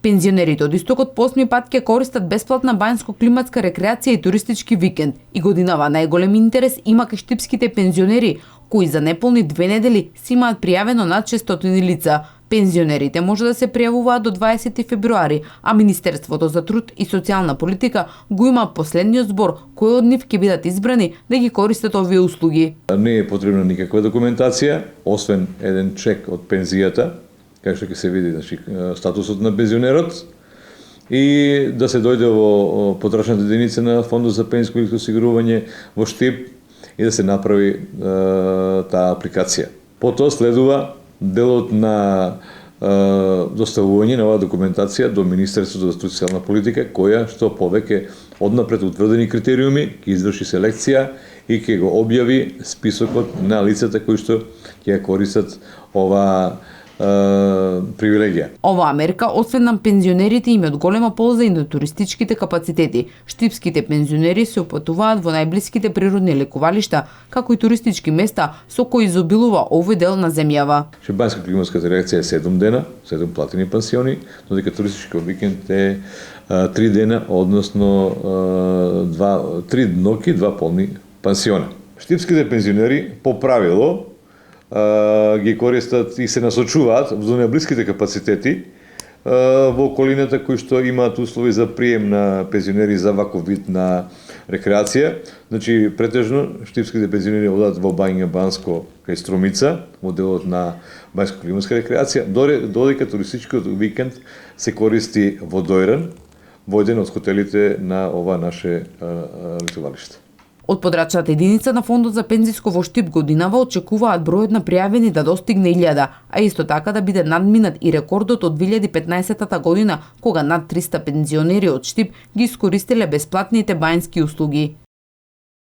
Пензионерите од истокот по 8 пат ќе користат бесплатна бањско-климатска рекреација и туристички викенд. И годинава најголем интерес има кај штипските пензионери, кои за неполни 2 недели си имаат пријавено над 600 лица. Пензионерите може да се пријавуваат до 20 февруари, а Министерството за труд и социјална политика го има последниот збор кои од нив ќе бидат избрани да ги користат овие услуги. Не е потребна никаква документација, освен еден чек од пензијата, кај што ќе се види статусот на пензионерот, и да се дојде во потрашната единица на Фондот за пензијско осигурување во Штип и да се направи таа апликација. Потоа следува делот на доставување на оваа документација до Министерството за социјална политика, која што повеќе однапред утврдени критериуми ќе изврши селекција и ќе го објави списокот на лицата кои што ќе користат оваа привилегија. Оваа мерка, освен на пензионерите, им е од голема полза и на туристичките капацитети. Штипските пензионери се упатуваат во најблиските природни лекувалишта, како и туристички места со кои изобилува овој дел на земјава. Бањска климатската реакција е 7 дена, 7 платени пансиони, додека туристичкиот викенд е 3 дена, односно 3 ноќи, 2 полни пансиона. Штипските пензионери по правило ги користат и се насочуваат во најблиските капацитети во околината кои што имаат услови за прием на пензионери за ваков вид на рекреација. Значи, претежно, штипските пензионери одат во Бања Банско кај Струмица, во делот на бањско-климатска рекреација, додека туристичкиот викенд се користи во Дојран, во еден од хотелите на ова наше летувалиште. Од подрачната единица на Фондот за пензиско во Штип годинава очекуваат бројот на пријавени да достигне 1000, а исто така да биде надминат и рекордот од 2015 година, кога над 300 пензионери од Штип ги искористиле бесплатните бањски услуги.